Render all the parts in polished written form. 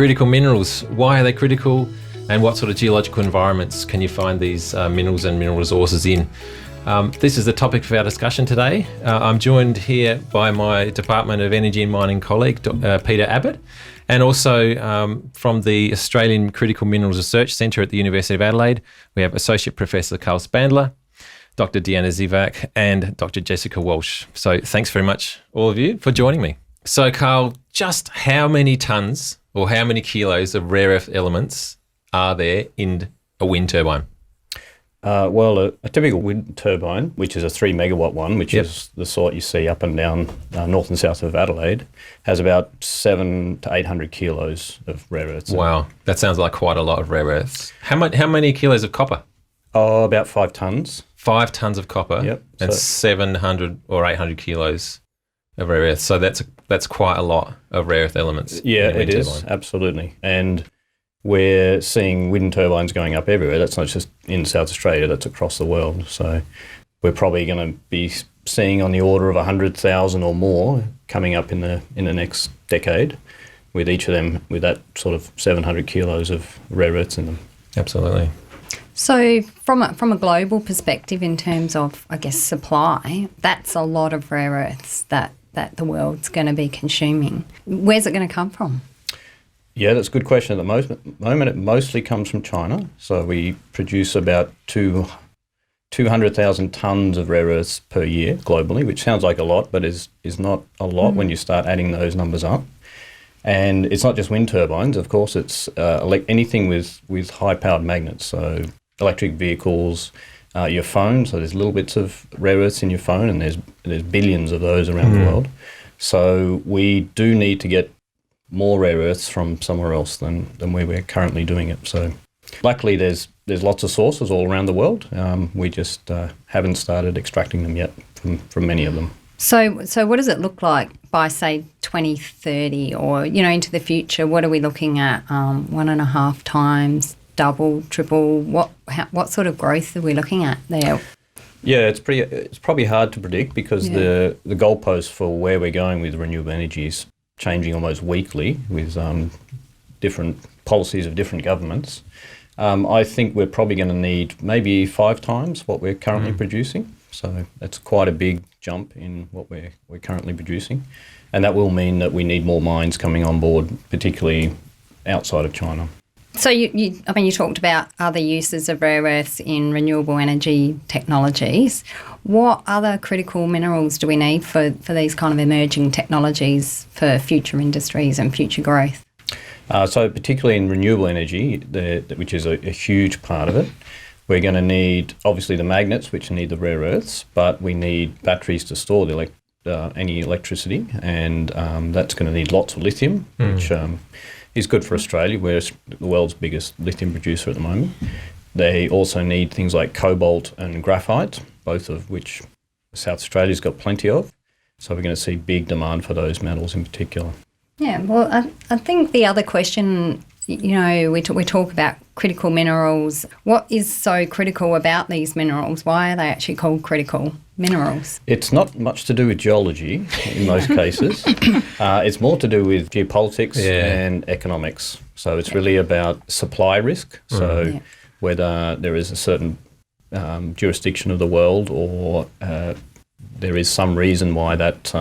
Critical minerals, why are they critical, and what sort of geological environments can you find these minerals and mineral resources in? This is the topic for our discussion today. I'm joined here by my Department of Energy and Mining colleague, Peta Abbot, and also from the Australian Critical Minerals Research Centre at the University of Adelaide, we have Associate Professor Carl Spandler, Dr Diana Zivak, and Dr Jessica Walsh. So thanks very much, all of you, for joining me. So Carl, just how many tonnes or how many kilos of rare earth elements are there in a wind turbine? Well, a typical wind turbine, which is a 3 megawatt one, which is the sort you see up and down north and south of Adelaide, has about 700 to 800 kilos of rare earths. Wow, that sounds like quite a lot of rare earths. How many kilos of copper? Oh, about 5 tonnes. 5 tonnes of copper, yep. And 700 or 800 kilos of rare earths. So that's quite a lot of rare earth elements. Yeah, it is, absolutely. And we're seeing wind turbines going up everywhere. That's not just in South Australia, that's across the world. So we're probably going to be seeing on the order of 100,000 or more coming up in the next decade, with each of them with that sort of 700 kilos of rare earths in them. Absolutely. So from a global perspective, in terms of, I guess, supply, that's a lot of rare earths that the world's going to be consuming. Where's it going to come from? Yeah, that's a good question. At the moment, it mostly comes from China. So we produce about 200,000 tonnes of rare earths per year globally, which sounds like a lot, but is not a lot when you start adding those numbers up. And it's not just wind turbines, of course. It's anything with high-powered magnets, so electric vehicles, your phone. So there's little bits of rare earths in your phone, and there's billions of those around the world. So we do need to get more rare earths from somewhere else than where we're currently doing it. So luckily there's lots of sources all around the world. We just haven't started extracting them yet from many of them. So what does it look like by, say, 2030 or, into the future? What are we looking at? 1.5 times, double, triple? What sort of growth are we looking at there? Yeah, it's probably hard to predict because the goalpost for where we're going with renewable energy is changing almost weekly with different policies of different governments. I think we're probably going to need maybe 5 times what we're currently producing. So that's quite a big jump in what we're currently producing. And that will mean that we need more mines coming on board, particularly outside of China. So you talked about other uses of rare earths in renewable energy technologies. What other critical minerals do we need for these kind of emerging technologies for future industries and future growth? So particularly in renewable energy, which is a huge part of it, we're going to need, obviously, the magnets, which need the rare earths, but we need batteries to store any electricity, and that's going to need lots of lithium, which is good for Australia. We're the world's biggest lithium producer at the moment. They also need things like cobalt and graphite, both of which South Australia's got plenty of. So we're going to see big demand for those metals in particular. Yeah, well, I think the other question, we talk about critical minerals. What is so critical about these minerals? Why are they actually called critical minerals? It's not much to do with geology in most cases. It's more to do with geopolitics and economics. So it's really about supply risk. So whether there is a certain jurisdiction of the world or there is some reason why that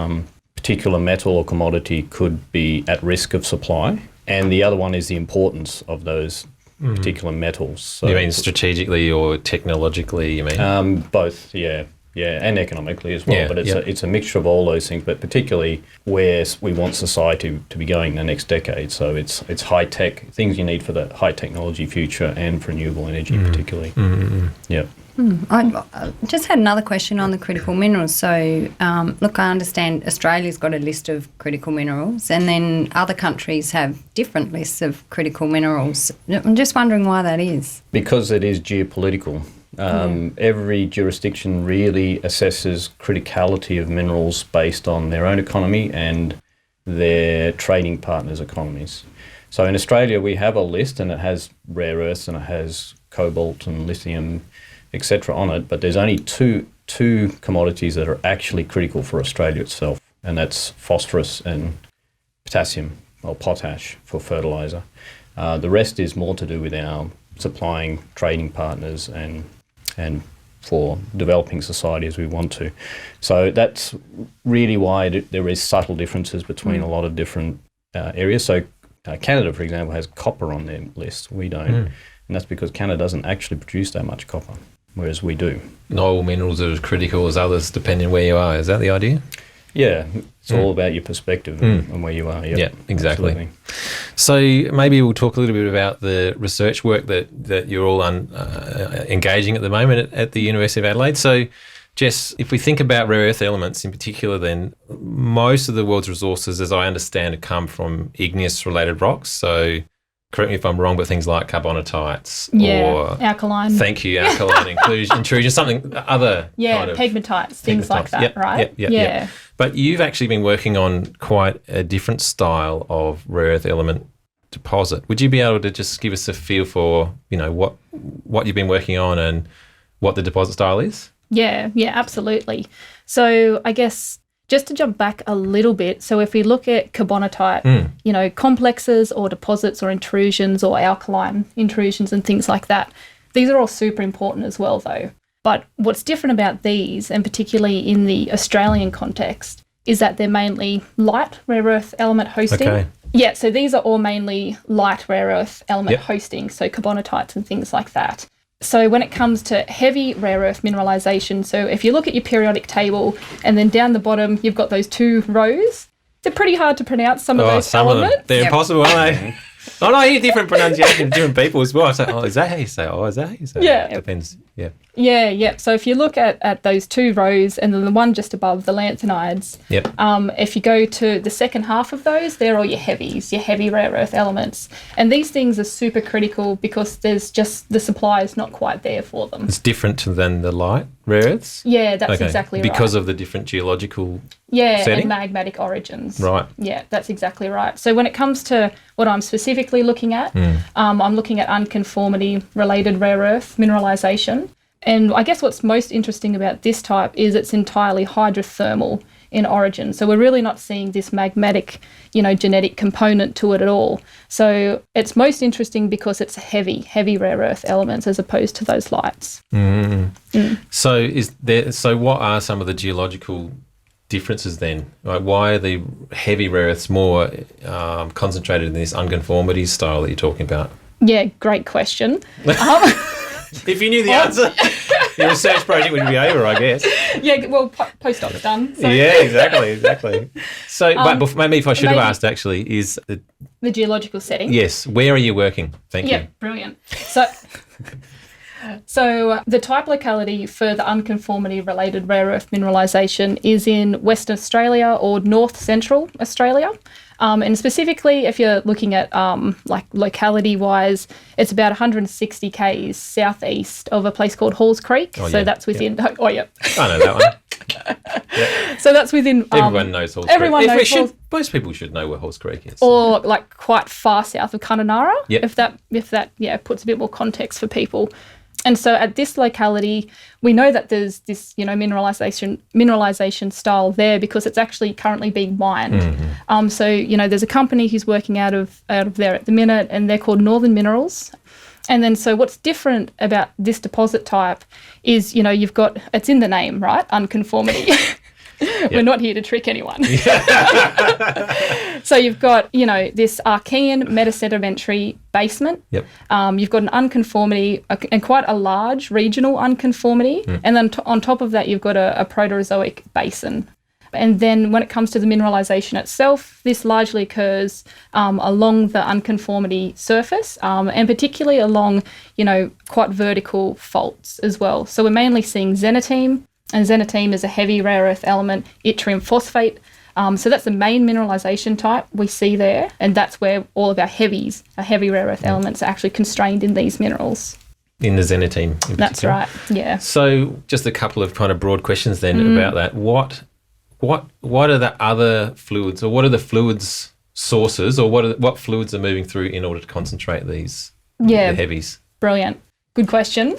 particular metal or commodity could be at risk of supply. And the other one is the importance of those particular metals. So you mean strategically or technologically, you mean? Both, yeah, and economically as well. But it's a mixture of all those things, but particularly where we want society to be going in the next decade. So it's high-tech, things you need for the high-technology future and for renewable energy particularly. Yeah. I just had another question on the critical minerals. So, look, I understand Australia's got a list of critical minerals and then other countries have different lists of critical minerals. I'm just wondering why that is. Because it is geopolitical. Every jurisdiction really assesses criticality of minerals based on their own economy and their trading partners' economies. So in Australia, we have a list and it has rare earths and it has cobalt and lithium, etc. on it, but there's only two commodities that are actually critical for Australia itself, and that's phosphorus and potassium. or potash for fertiliser. The rest is more to do with our supplying trading partners and for developing society as we want to. So that's really why there is subtle differences between a lot of different areas. So Canada, for example, has copper on their list. We don't. And that's because Canada doesn't actually produce that much copper, whereas we do. Not all minerals are as critical as others, depending on where you are. Is that the idea? Yeah, it's all about your perspective and where you are. Yep, yeah, exactly. Absolutely. So maybe we'll talk a little bit about the research work that you're all engaging at the moment at the University of Adelaide. So, Jess, if we think about rare earth elements in particular, then most of the world's resources, as I understand it, come from igneous-related rocks. So correct me if I'm wrong, but things like carbonatites or alkaline. Thank you, alkaline intrusion, something other kind of pegmatites, things like that, yep, right? Yep. But you've actually been working on quite a different style of rare earth element deposit. Would you be able to just give us a feel for, what you've been working on and what the deposit style is? Yeah, absolutely. So I guess just to jump back a little bit, so if we look at carbonatite, complexes or deposits or intrusions or alkaline intrusions and things like that, these are all super important as well, though. But what's different about these, and particularly in the Australian context, is that they're mainly light rare earth element hosting. Okay. Yeah, so these are all mainly light rare earth element hosting, so carbonatites and things like that. So when it comes to heavy rare earth mineralisation, so if you look at your periodic table and then down the bottom you've got those two rows, they're pretty hard to pronounce some of those elements. Of them. They're impossible, aren't they? Oh, no, I hear different pronunciations, different people as well. I say, is that how you say it? Oh, is that how you say it? Yeah. It depends, yeah. Yeah. So if you look at those two rows and then the one just above, the lanthanides, if you go to the second half of those, they're all your heavies, your heavy rare earth elements. And these things are super critical because there's just the supply is not quite there for them. It's different than the light rare earths? Yeah, that's exactly right. Because of the different geological and setting? magmatic origins. Right. Yeah, that's exactly right. So when it comes to what I'm specifically looking at, I'm looking at unconformity-related rare earth mineralisation. And I guess what's most interesting about this type is it's entirely hydrothermal in origin. So we're really not seeing this magmatic, genetic component to it at all. So it's most interesting because it's heavy rare earth elements as opposed to those lights. So what are some of the geological differences then? Like, why are the heavy rare earths more concentrated in this unconformity style that you're talking about? Yeah, great question. If you knew the answer, your research project would be over, I guess. Yeah, well, postdoc's done. So. Yeah, exactly. So, but maybe if I should have asked, actually, is the geological setting? Yes. Where are you working? Thank you. Yeah, brilliant. So the type locality for the unconformity-related rare earth mineralisation is in Western Australia or North Central Australia. And specifically, if you're looking at locality-wise, it's about 160 k's southeast of a place called Halls Creek. That's within... I know that one. So that's within... everyone knows Halls Creek. Everyone knows most people should know where Halls Creek is. Or quite far south of Kununurra, yep. if that puts a bit more context for people. And so at this locality, we know that there's this, mineralisation style there because it's actually currently being mined. So, there's a company who's working out of there at the minute, and they're called Northern Minerals. And then so what's different about this deposit type is, you've got, it's in the name, right? Unconformity. Yep. We're not here to trick anyone. So you've got, this Archean metasedimentary basement. Yep. You've got an unconformity and quite a large regional unconformity. And then on top of that, you've got a Proterozoic basin. And then when it comes to the mineralisation itself, this largely occurs along the unconformity surface and particularly along, quite vertical faults as well. So we're mainly seeing xenotime. And xenotime is a heavy rare earth element, yttrium phosphate. So that's the main mineralisation type we see there, and that's where all of our heavies, our heavy rare earth elements, are actually constrained in these minerals. In the xenotime in particular. That's right, yeah. So just a couple of kind of broad questions then about that. What are the other fluids, or what are the fluids sources, or what fluids are moving through in order to concentrate these the heavies? Brilliant. Good question.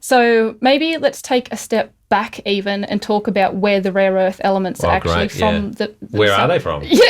So maybe let's take a step back even and talk about where the rare earth elements are actually from. Where are they from? Yeah.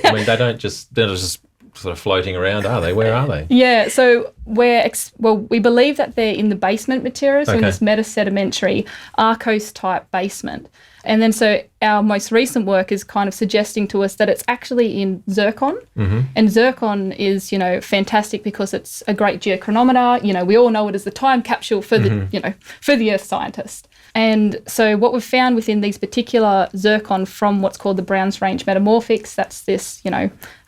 I mean, they're not just sort of floating around, are they? Where are they? Yeah, so we believe that they're in the basement materials, so in this metasedimentary Arcos-type basement. And then so our most recent work is kind of suggesting to us that it's actually in zircon. Mm-hmm. And zircon is, fantastic because it's a great geochronometer. We all know it as the time capsule for for the Earth scientist. And so what we've found within these particular zircon from what's called the Browns Range metamorphics, that's this,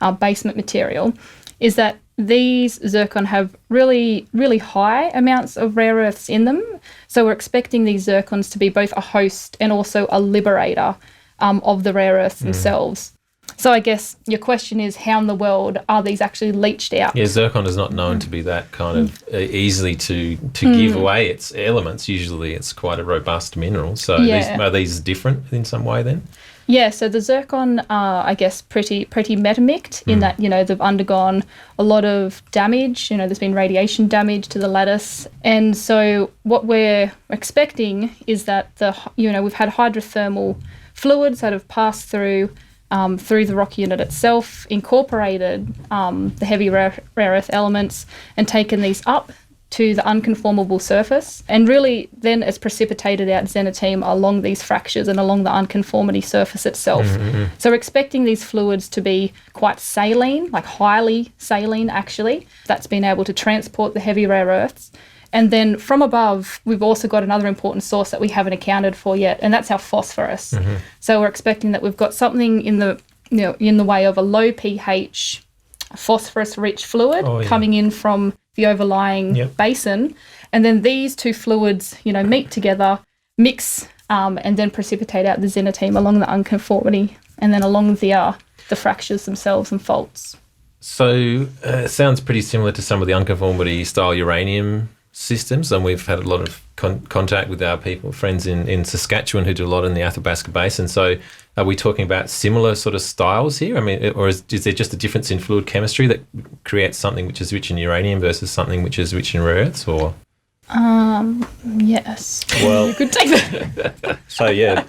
our basement material, is that these zircon have really, really high amounts of rare earths in them. So we're expecting these zircons to be both a host and also a liberator of the rare earths themselves. So I guess your question is, how in the world are these actually leached out? Yeah, zircon is not known to be that kind of easily to give away its elements. Usually it's quite a robust mineral. So are these different in some way then? Yeah, so the zircon are, I guess, pretty metamict in that, they've undergone a lot of damage. There's been radiation damage to the lattice. And so what we're expecting is that we've had hydrothermal fluids that have passed through the rock unit itself, incorporated the heavy rare earth elements and taken these up to the unconformable surface, and really then it's precipitated out xenotime along these fractures and along the unconformity surface itself. Mm-hmm. So we're expecting these fluids to be quite saline, like highly saline actually. That's been able to transport the heavy rare earths. And then from above, we've also got another important source that we haven't accounted for yet, and that's our phosphorus. Mm-hmm. So we're expecting that we've got something in the way of a low pH phosphorus-rich fluid coming in from the overlying basin, and then these two fluids, meet together, mix, and then precipitate out the xenotime along the unconformity, and then along the fractures themselves and faults. So it sounds pretty similar to some of the unconformity style uranium systems, and we've had a lot of contact with our friends in Saskatchewan who do a lot in the Athabasca Basin. So are we talking about similar sort of styles here? I mean, or is there just a difference in fluid chemistry that creates something which is rich in uranium versus something which is rich in rare earths, or? Yes. Well, you could take that. So the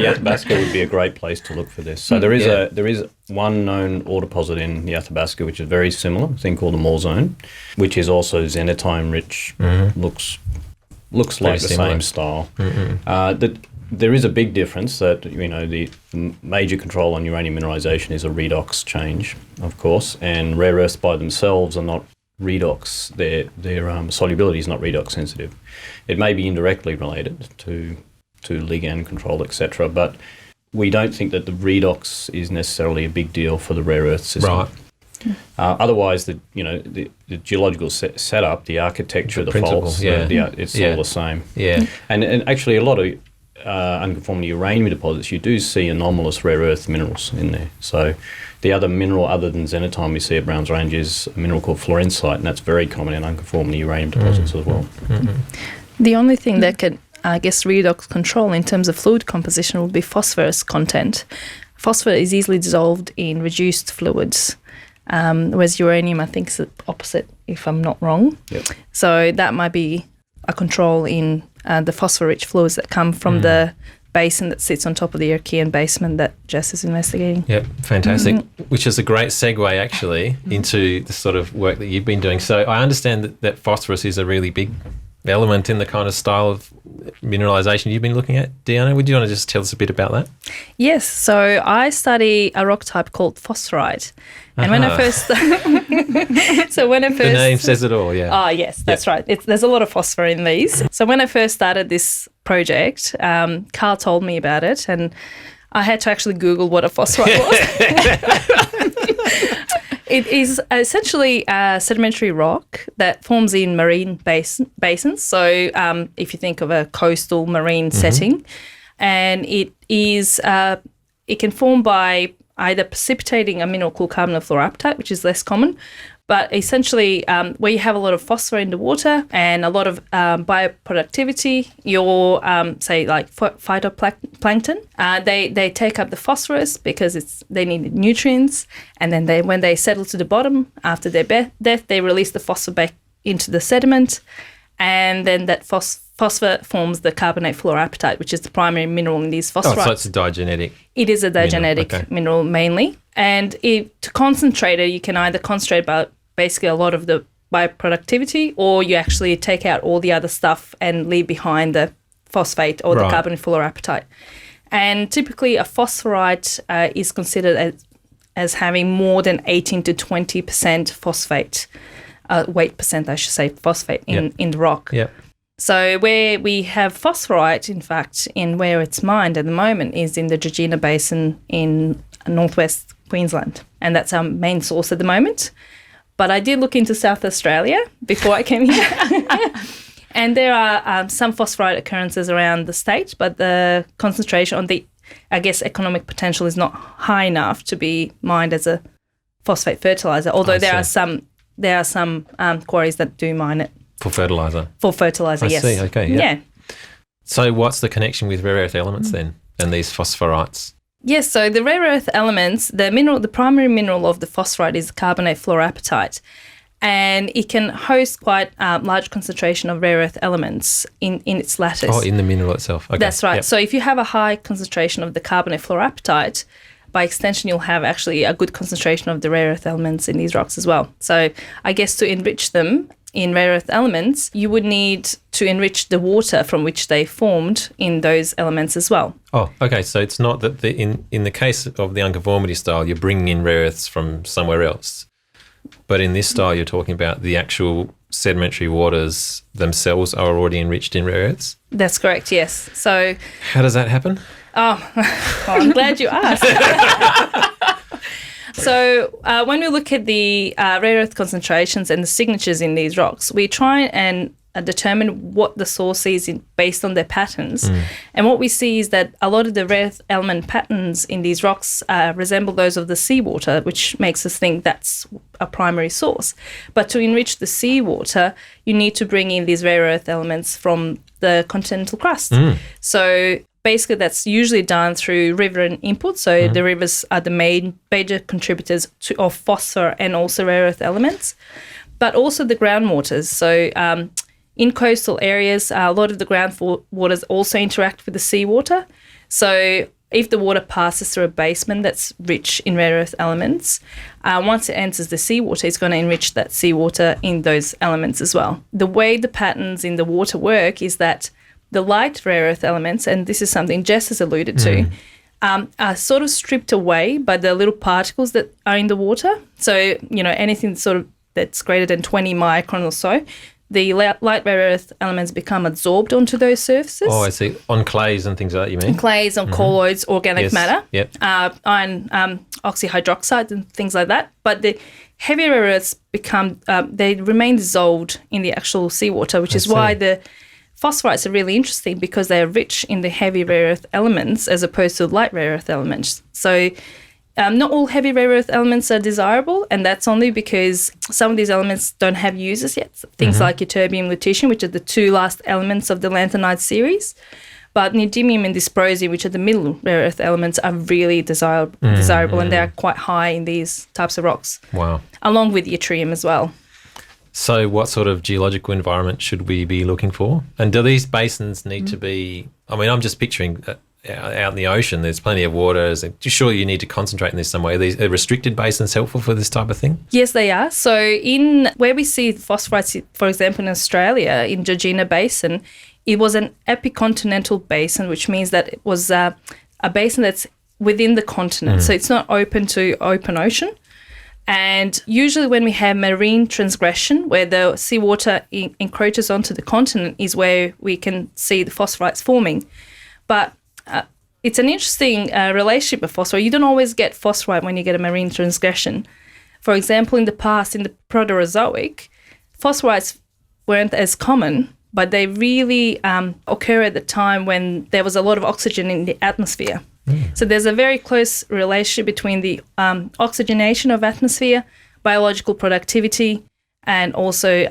Athabasca would be a great place to look for this. So there is one known ore deposit in the Athabasca which is very similar, a thing called the Moore Zone, which is also xenotime rich. Mm-hmm. Looks like the same style. Mm-hmm. There is a big difference that the major control on uranium mineralization is a redox change, of course, and rare earths by themselves are not redox. Their solubility is not redox sensitive. It may be indirectly related to ligand control, etc., but we don't think that the redox is necessarily a big deal for the rare earth system. Right. Otherwise, the geological setup, the architecture, the faults, it's all the same. Yeah, and actually a lot of unconformity uranium deposits, you do see anomalous rare earth minerals in there. So the other mineral other than xenotime we see at Browns Range is a mineral called fluorensite, and that's very common in unconformity uranium deposits as well. Mm-hmm. The only thing that can, I guess, redox control in terms of fluid composition would be phosphorus content. Phosphorus is easily dissolved in reduced fluids, whereas uranium, I think, is the opposite, if I'm not wrong. Yep. So that might be a control in the phosphor-rich fluids that come from the basin that sits on top of the Archean basement that Jess is investigating. Yep, fantastic. Mm-hmm. Which is a great segue, actually, into the sort of work that you've been doing. So I understand that phosphorus is a really big element in the kind of style of mineralisation you've been looking at. Diana, would you want to just tell us a bit about that? Yes, so I study a rock type called Phosphorite. And when I first... The name says it all, yeah. Oh, yes, that's right. There's a lot of phosphor in these. So when I first started this project, Carl told me about it, and I had to actually Google what a phosphorite was. It is essentially a sedimentary rock that forms in marine basins. So if you think of a coastal marine setting, and it can form by either precipitating a mineral called carbonyl fluorapatite, which is less common, but essentially where you have a lot of phosphor in the water and a lot of bioproductivity, your, say, like phytoplankton, they take up the phosphorus because they need nutrients, and then when they settle to the bottom after their death, they release the phosphor back into the sediment, and then that phosphor forms the carbonate fluorapatite, which is the primary mineral in these phosphorites. Oh, so it's a diagenetic. It is a diagenetic mineral mainly. And to concentrate it, you can either concentrate basically a lot of the bioproductivity, or you actually take out all the other stuff and leave behind the phosphate or the carbonate fluorapatite. And typically a phosphorite is considered as having more than 18 to 20% phosphate, weight percent, I should say, phosphate in the rock. Yep. So where we have phosphorite, in fact, in where it's mined at the moment is in the Georgina Basin in northwest Queensland. And that's our main source at the moment. But I did look into South Australia before I came here. And there are some phosphorite occurrences around the state, but the concentration on the, I guess, economic potential is not high enough to be mined as a phosphate fertiliser, although there are some quarries that do mine it. For fertiliser? For fertiliser, yes. I see, okay. Yeah. So what's the connection with rare earth elements then and these phosphorites? Yes, so the rare earth elements, the primary mineral of the phosphorite is carbonate fluorapatite, and it can host quite large concentration of rare earth elements in its lattice. Oh, in the mineral itself. Okay. That's right. Yep. So if you have a high concentration of the carbonate fluorapatite, by extension you'll have actually a good concentration of the rare earth elements in these rocks as well. So I guess to enrich them in rare earth elements, you would need to enrich the water from which they formed in those elements as well. Oh, okay. So it's not that in the case of the unconformity style, you're bringing in rare earths from somewhere else. But in this style, you're talking about the actual sedimentary waters themselves are already enriched in rare earths? That's correct, yes. So how does that happen? Oh, well, I'm glad you asked. So when we look at the rare earth concentrations and the signatures in these rocks, we try and determine what the source is based on their patterns. And what we see is that a lot of the rare earth element patterns in these rocks resemble those of the seawater, which makes us think that's a primary source. But to enrich the seawater, you need to bring in these rare earth elements from the continental crust. So basically, that's usually done through riverine input. So the rivers are the major contributors of phosphor and also rare earth elements, but also the groundwaters. So in coastal areas, a lot of the groundwaters also interact with the seawater. So if the water passes through a basement that's rich in rare earth elements, once it enters the seawater, it's going to enrich that seawater in those elements as well. The way the patterns in the water work is that the light rare earth elements, and this is something Jess has alluded to, are sort of stripped away by the little particles that are in the water. So, anything sort of that's greater than 20 micron or so, the light rare earth elements become absorbed onto those surfaces. Oh, I see. On clays and things like that, you mean? Clays, on colloids, organic matter, yep. Iron oxyhydroxide and things like that. But the heavy rare earths they remain dissolved in the actual seawater, which is why the phosphorites are really interesting, because they're rich in the heavy rare earth elements as opposed to light rare earth elements. So not all heavy rare earth elements are desirable, and that's only because some of these elements don't have uses yet. Things like ytterbium, lutetium, which are the two last elements of the lanthanide series. But neodymium and dysprosium, which are the middle rare earth elements, are really desirable, and they're quite high in these types of rocks. Wow. Along with yttrium as well. So what sort of geological environment should we be looking for? And do these basins need to be, I'm just picturing out in the ocean, there's plenty of water. Surely you need to concentrate in this some way. Are restricted basins helpful for this type of thing? Yes, they are. So where we see phosphorites, for example, in Australia, in Georgina Basin, it was an epicontinental basin, which means that it was a basin that's within the continent. So it's not open to open ocean. And usually when we have marine transgression, where the seawater encroaches onto the continent, is where we can see the phosphorites forming. But it's an interesting relationship with phosphorite. You don't always get phosphorite when you get a marine transgression. For example, in the past, in the Proterozoic, phosphorites weren't as common, but they really occur at the time when there was a lot of oxygen in the atmosphere. So there's a very close relationship between the oxygenation of atmosphere, biological productivity, and also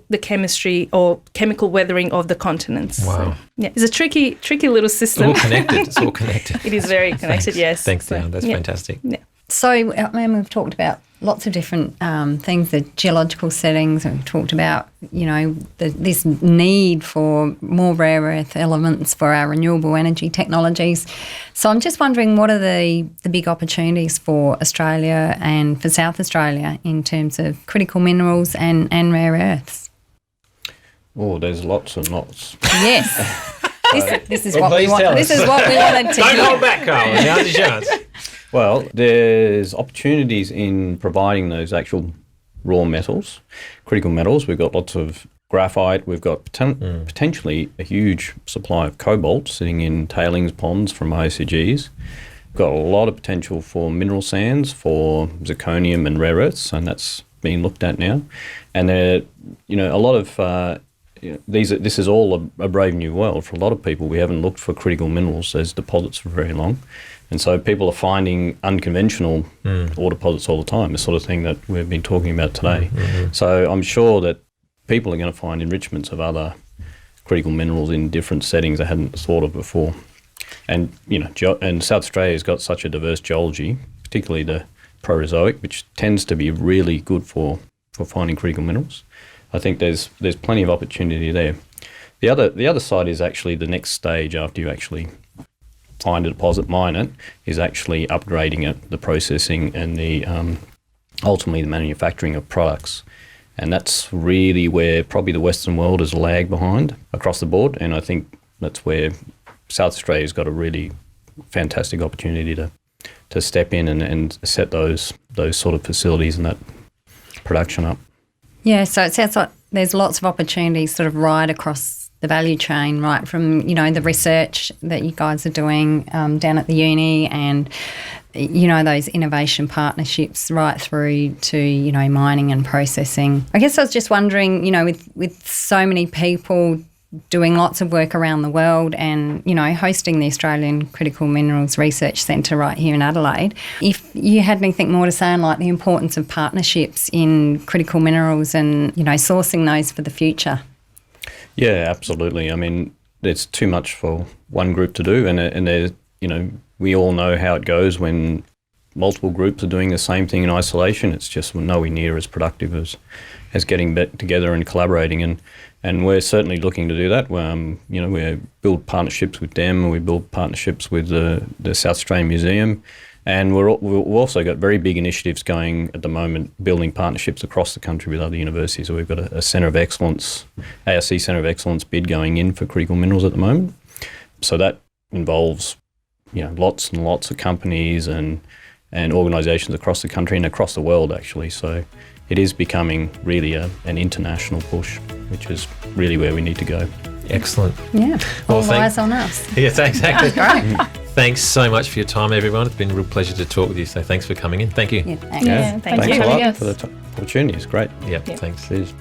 the chemistry or chemical weathering of the continents. Wow. So, it's a tricky little system. It's all connected. It is very connected, yes. Thanks, Diana. That's fantastic. Yeah. So, we've talked about lots of different things, the geological settings, and we talked about, this need for more rare earth elements for our renewable energy technologies. So I'm just wondering, what are the big opportunities for Australia and for South Australia in terms of critical minerals and rare earths? Oh, there's lots and lots. Yes. This is Well, what we please want. tell This us. is what we wanted to Don't hear. hold back, Carl. Now's your chance. Well, there's opportunities in providing those actual raw metals, critical metals. We've got lots of graphite. We've got potentially a huge supply of cobalt sitting in tailings ponds from OCGs. We've got a lot of potential for mineral sands, for zirconium and rare earths, and that's being looked at now. And there, a lot of this is all a brave new world for a lot of people. We haven't looked for critical minerals as deposits for very long. And so people are finding unconventional ore deposits all the time, the sort of thing that we've been talking about today. So I'm sure that people are going to find enrichments of other critical minerals in different settings they hadn't thought of before. And, and South Australia's got such a diverse geology, particularly the Proterozoic, which tends to be really good for finding critical minerals. I think there's plenty of opportunity there. The other side is actually the next stage after you actually find a deposit, mine it, is actually upgrading it, the processing and the ultimately the manufacturing of products. And that's really where probably the Western world has lagged behind across the board. And I think that's where South Australia's got a really fantastic opportunity to step in and set those sort of facilities and that production up. Yeah, so it sounds like there's lots of opportunities sort of right across the value chain, right from, the research that you guys are doing down at the uni and, those innovation partnerships right through to, mining and processing. I guess I was just wondering, with so many people doing lots of work around the world and, hosting the Australian Critical Minerals Research Centre right here in Adelaide, if you had anything more to say on, the importance of partnerships in critical minerals and, sourcing those for the future. Yeah, absolutely. I mean, it's too much for one group to do, and there's, we all know how it goes when multiple groups are doing the same thing in isolation. It's just nowhere near as productive as getting together and collaborating, and we're certainly looking to do that. We build partnerships with them, and we build partnerships with the South Australian Museum, and we've also got very big initiatives going at the moment, building partnerships across the country with other universities. So we've got a Centre of Excellence, ARC Centre of Excellence bid going in for critical minerals at the moment. So that involves, lots and lots of companies and organisations across the country and across the world, actually. So it is becoming really an international push, which is really where we need to go. Excellent. Yeah, Well, all eyes on us. Yes, exactly. Great. Thanks so much for your time, everyone. It's been a real pleasure to talk with you. So thanks for coming in. Thank you. Yeah, thanks. Yeah, thanks Thanks for a having lot us. for the opportunity. It's great. Yep, thanks. Cheers.